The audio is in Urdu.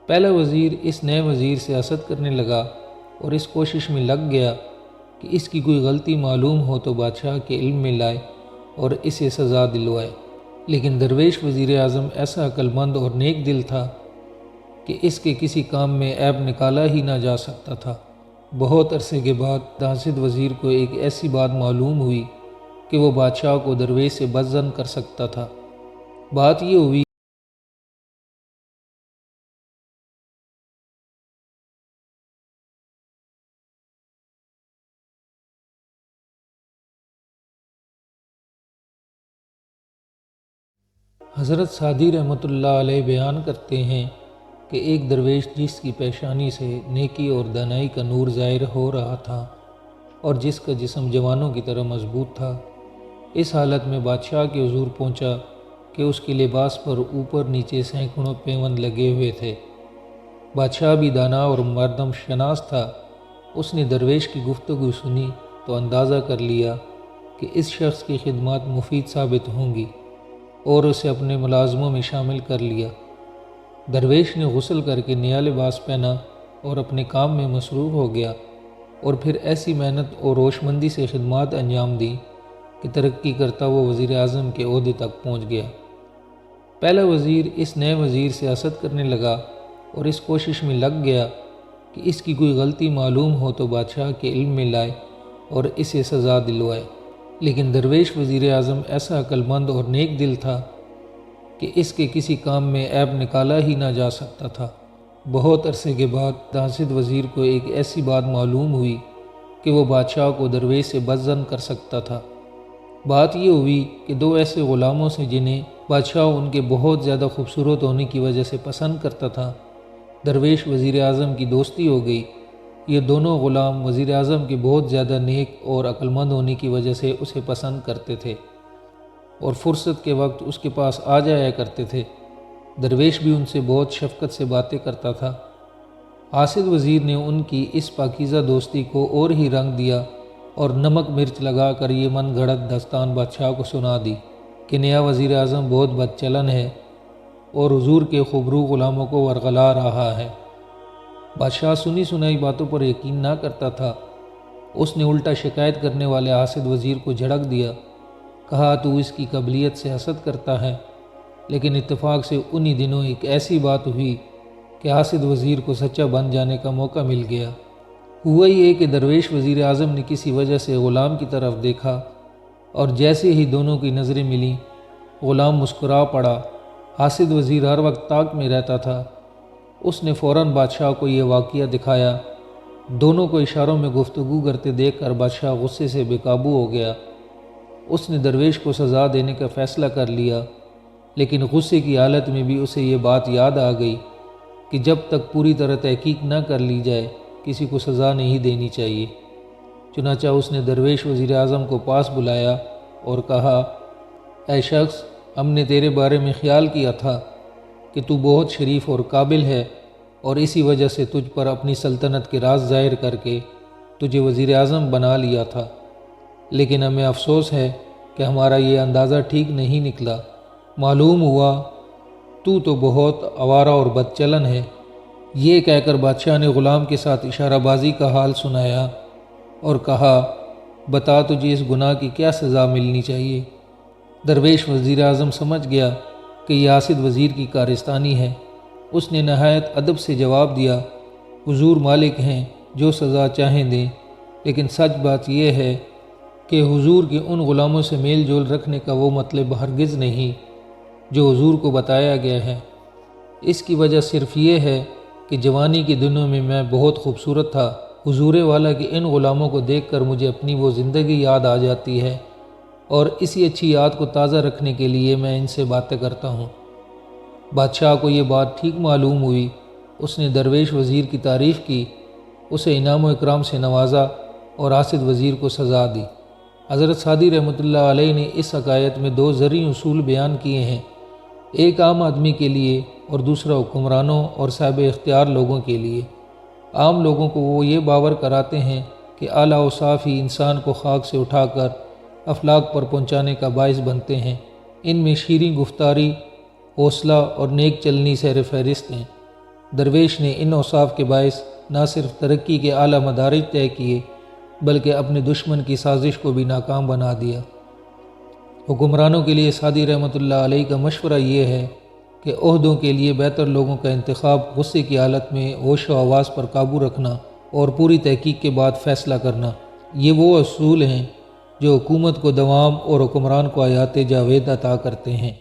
پہلا وزیر اس نئے وزیر سے حسد کرنے لگا اور اس کوشش میں لگ گیا کہ اس کی کوئی غلطی معلوم ہو تو بادشاہ کے علم میں لائے اور اسے سزا دلوائے، لیکن درویش وزیر اعظم ایسا عقل مند اور نیک دل تھا کہ اس کے کسی کام میں عیب نکالا ہی نہ جا سکتا تھا۔ بہت عرصے کے بعد حاسد وزیر کو ایک ایسی بات معلوم ہوئی کہ وہ بادشاہ کو درویش سے بدظن کر سکتا تھا۔ بات یہ ہوئی حضرت سعدی رحمۃ اللہ علیہ بیان کرتے ہیں کہ ایک درویش جس کی پیشانی سے نیکی اور دانائی کا نور ظاہر ہو رہا تھا اور جس کا جسم جوانوں کی طرح مضبوط تھا، اس حالت میں بادشاہ کے حضور پہنچا کہ اس کے لباس پر اوپر نیچے سینکڑوں پیوند لگے ہوئے تھے۔ بادشاہ بھی دانا اور مردم شناس تھا۔ اس نے درویش کی گفتگو سنی تو اندازہ کر لیا کہ اس شخص کی خدمات مفید ثابت ہوں گی اور اسے اپنے ملازموں میں شامل کر لیا۔ درویش نے غسل کر کے نیا لباس پہنا اور اپنے کام میں مصروف ہو گیا اور پھر ایسی محنت اور روشمندی سے خدمات انجام دیں کہ ترقی کرتا وہ وزیر اعظم کے عہدے تک پہنچ گیا۔ پہلا وزیر اس نئے وزیر سے حسد کرنے لگا اور اس کوشش میں لگ گیا کہ اس کی کوئی غلطی معلوم ہو تو بادشاہ کے علم میں لائے اور اسے سزا دلوائے، لیکن درویش وزیر اعظم ایسا عقل مند اور نیک دل تھا کہ اس کے کسی کام میں عیب نکالا ہی نہ جا سکتا تھا۔ بہت عرصے کے بعد حاسد وزیر کو ایک ایسی بات معلوم ہوئی کہ وہ بادشاہ کو درویش سے بدظن کر سکتا تھا۔ بات یہ ہوئی کہ دو ایسے غلاموں سے جنہیں بادشاہ ان کے بہت زیادہ خوبصورت ہونے کی وجہ سے پسند کرتا تھا، درویش وزیر اعظم کی دوستی ہو گئی۔ یہ دونوں غلام وزیر اعظم کے بہت زیادہ نیک اور عقل مند ہونے کی وجہ سے اسے پسند کرتے تھے اور فرصت کے وقت اس کے پاس آ جایا کرتے تھے۔ درویش بھی ان سے بہت شفقت سے باتیں کرتا تھا۔ حاسد وزیر نے ان کی اس پاکیزہ دوستی کو اور ہی رنگ دیا اور نمک مرچ لگا کر یہ من گھڑت داستان بادشاہ کو سنا دی کہ نیا وزیر اعظم بہت بد چلن ہے اور حضور کے خوبرو غلاموں کو ورغلا رہا ہے۔ بادشاہ سنی سنائی باتوں پر یقین نہ کرتا تھا۔ اس نے الٹا شکایت کرنے والے حاسد وزیر کو جھڑک دیا، کہا تو اس کی قابلیت سے حسد کرتا ہے، لیکن اتفاق سے انہی دنوں ایک ایسی بات ہوئی کہ حاسد وزیر کو سچا بن جانے کا موقع مل گیا۔ ہوا یہ کہ درویش وزیر اعظم نے کسی وجہ سے غلام کی طرف دیکھا اور جیسے ہی دونوں کی نظریں ملیں غلام مسکرا پڑا۔ حاسد وزیر ہر وقت طاق میں رہتا تھا۔ اس نے فوراً بادشاہ کو یہ واقعہ دکھایا۔ دونوں کو اشاروں میں گفتگو کرتے دیکھ کر بادشاہ غصے سے بے قابو ہو گیا۔ اس نے درویش کو سزا دینے کا فیصلہ کر لیا، لیکن غصے کی حالت میں بھی اسے یہ بات یاد آ گئی کہ جب تک پوری طرح تحقیق نہ کر لی جائے کسی کو سزا نہیں دینی چاہیے۔ چنانچہ اس نے درویش وزیر اعظم کو پاس بلایا اور کہا، اے شخص، ہم نے تیرے بارے میں خیال کیا تھا کہ تو بہت شریف اور قابل ہے اور اسی وجہ سے تجھ پر اپنی سلطنت کے راز ظاہر کر کے تجھے وزیر اعظم بنا لیا تھا، لیکن ہمیں افسوس ہے کہ ہمارا یہ اندازہ ٹھیک نہیں نکلا۔ معلوم ہوا تو بہت آوارہ اور بد چلن ہے۔ یہ کہہ کر بادشاہ نے غلام کے ساتھ اشارہ بازی کا حال سنایا اور کہا، بتا تجھے اس گناہ کی کیا سزا ملنی چاہیے؟ درویش وزیر اعظم سمجھ گیا کہ یہ حاسد وزیر کی کارستانی ہے۔ اس نے نہایت ادب سے جواب دیا، حضور مالک ہیں، جو سزا چاہیں دیں، لیکن سچ بات یہ ہے کہ حضور کے ان غلاموں سے میل جول رکھنے کا وہ مطلب ہرگز نہیں جو حضور کو بتایا گیا ہے۔ اس کی وجہ صرف یہ ہے کہ جوانی کے دنوں میں میں بہت خوبصورت تھا۔ حضور والا کے ان غلاموں کو دیکھ کر مجھے اپنی وہ زندگی یاد آ جاتی ہے اور اسی اچھی یاد کو تازہ رکھنے کے لیے میں ان سے باتیں کرتا ہوں۔ بادشاہ کو یہ بات ٹھیک معلوم ہوئی۔ اس نے درویش وزیر کی تعریف کی، اسے انعام و اکرام سے نوازا اور حاسد وزیر کو سزا دی۔ حضرت سعدی رحمۃ اللہ علیہ نے اس حکایت میں دو زرعی اصول بیان کیے ہیں، ایک عام آدمی کے لیے اور دوسرا حکمرانوں اور صاحب اختیار لوگوں کے لیے۔ عام لوگوں کو وہ یہ باور کراتے ہیں کہ اعلیٰ اوصاف ہی انسان کو خاک سے اٹھا کر افلاک پر پہنچانے کا باعث بنتے ہیں۔ ان میں شیریں گفتاری، حوصلہ اور نیک چلنی سیر فہرست ہیں۔ درویش نے ان اوصاف کے باعث نہ صرف ترقی کے اعلیٰ مدارج طے کیے بلکہ اپنے دشمن کی سازش کو بھی ناکام بنا دیا۔ حکمرانوں کے لیے سعدی رحمۃ اللہ علیہ کا مشورہ یہ ہے کہ عہدوں کے لیے بہتر لوگوں کا انتخاب غصے کی حالت میں ہوش و حواس پر قابو رکھنا اور پوری تحقیق کے بعد فیصلہ کرنا، یہ وہ اصول ہیں جو حکومت کو دوام اور حکمران کو حیات جاوید عطا کرتے ہیں۔